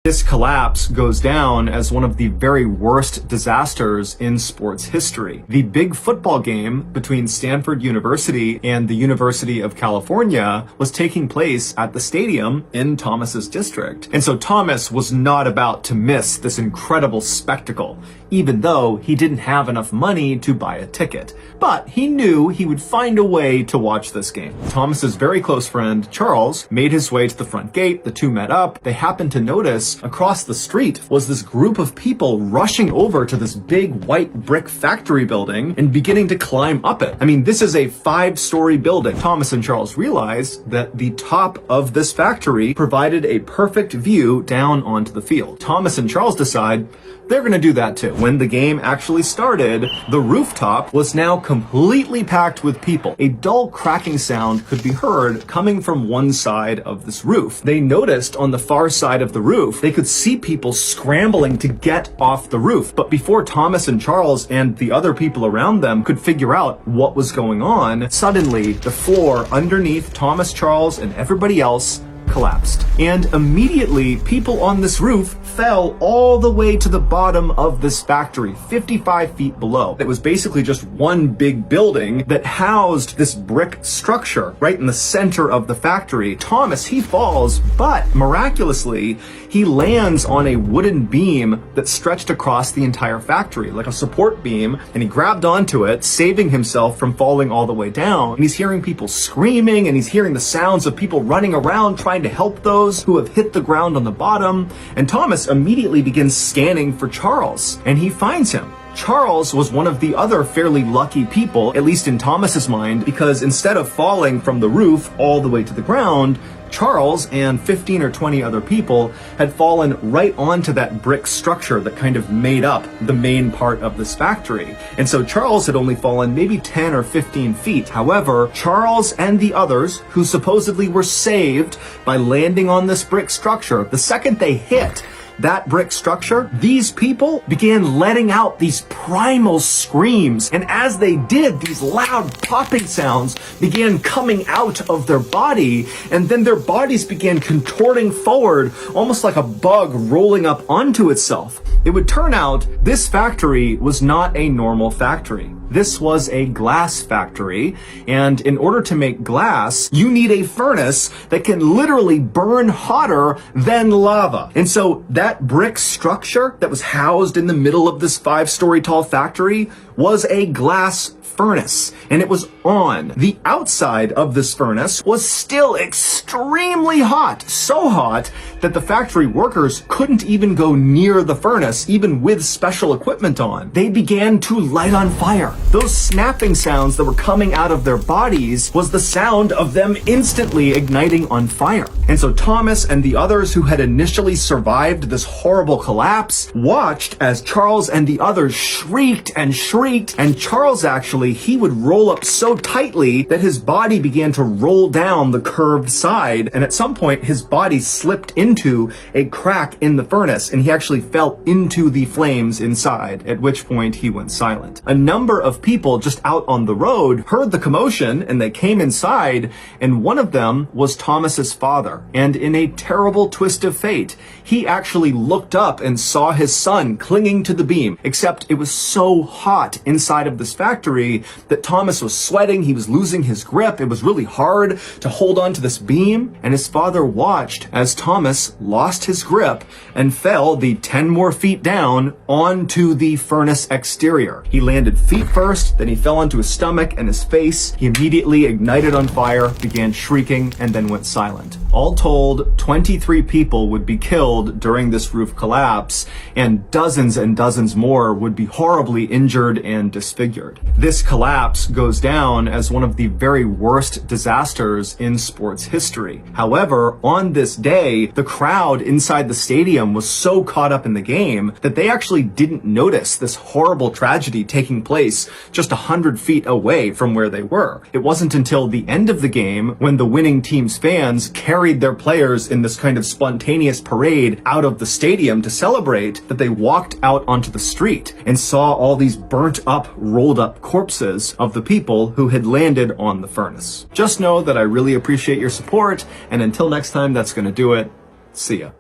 This collapse goes down as one of the very worst disasters in sports history. The big football game between Stanford University and the University of California was taking place at the stadium in Thomas's district. And so Thomas was not about to miss this incredible spectacle, even though he didn't have enough money to buy a ticket. But he knew he would find a way to watch this game. Thomas's very close friend, Charles, made his way to the front gate. The two met up. They happened to notice across the street was this group of people rushing over to this big white brick factory building and beginning to climb up it. I mean, this is a 5-story building. Thomas and Charles realized that the top of this factory provided a perfect view down onto the field. Thomas and Charles decide they're gonna do that too. When the game actually started, the rooftop was now completely packed with people. A dull cracking sound could be heard coming from one side of this roof. They noticed on the far side of the roof, they could see people scrambling to get off the roof. But before Thomas and Charles and the other people around them could figure out what was going on, suddenly the floor underneath Thomas, Charles, and everybody else collapsed. And immediately, people on this roof fell all the way to the bottom of this factory, 55 feet below. It was basically just one big building that housed this brick structure right in the center of the factory. Thomas, he falls, but miraculously, he lands on a wooden beam that stretched across the entire factory, like a support beam, and he grabbed onto it, saving himself from falling all the way down. And he's hearing people screaming, and he's hearing the sounds of people running around trying to help those who have hit the ground on the bottom. And Thomas immediately begins scanning for Charles, and he finds him. Charles was one of the other fairly lucky people, at least in Thomas's mind, because instead of falling from the roof all the way to the ground, Charles and 15 or 20 other people had fallen right onto that brick structure that kind of made up the main part of this factory. And so Charles had only fallen maybe 10 or 15 feet. However, Charles and the others, who supposedly were saved by landing on this brick structure, the second they hit that brick structure, these people began letting out these primal screams. And as they did, these loud popping sounds began coming out of their body, and then their bodies began contorting forward, almost like a bug rolling up onto itself. It would turn out this factory was not a normal factory. This was a glass factory, and in order to make glass, you need a furnace that can literally burn hotter than lava. And so that brick structure that was housed in the middle of this 5-story tall factory was a glass furnace, and it was on. The outside of this furnace was still extremely hot, so hot that the factory workers couldn't even go near the furnace, even with special equipment on. They began to light on fire. Those snapping sounds that were coming out of their bodies was the sound of them instantly igniting on fire. And so Thomas and the others who had initially survived this horrible collapse watched as Charles and the others shrieked, and Charles actually, he would roll up so tightly that his body began to roll down the curved side, and at some point his body slipped into a crack in the furnace, and he actually fell into the flames inside, at which point he went silent. A number of people just out on the road heard the commotion, and they came inside, and one of them was Thomas's father. And in a terrible twist of fate, he actually looked up and saw his son clinging to the beam, except it was so hot inside of this factory that Thomas was sweating, he was losing his grip, it was really hard to hold on to this beam, and his father watched as Thomas lost his grip and fell the 10 more feet down onto the furnace exterior. He landed feet first, then he fell onto his stomach and his face. He immediately ignited on fire, began shrieking, and then went silent. All told, 23 people would be killed during this roof collapse, and dozens more would be horribly injured and disfigured. This collapse goes down as one of the very worst disasters in sports history. However, on this day, the crowd inside the stadium was so caught up in the game that they actually didn't notice this horrible tragedy taking place just 100 feet away from where they were. It wasn't until the end of the game, when the winning team's fans carried their players in this kind of spontaneous parade out of the stadium to celebrate, that they walked out onto the street and saw all these burnt up, rolled up corpses of the people who had landed on the furnace. Just know that I really appreciate your support, and until next time, that's gonna do it. See ya.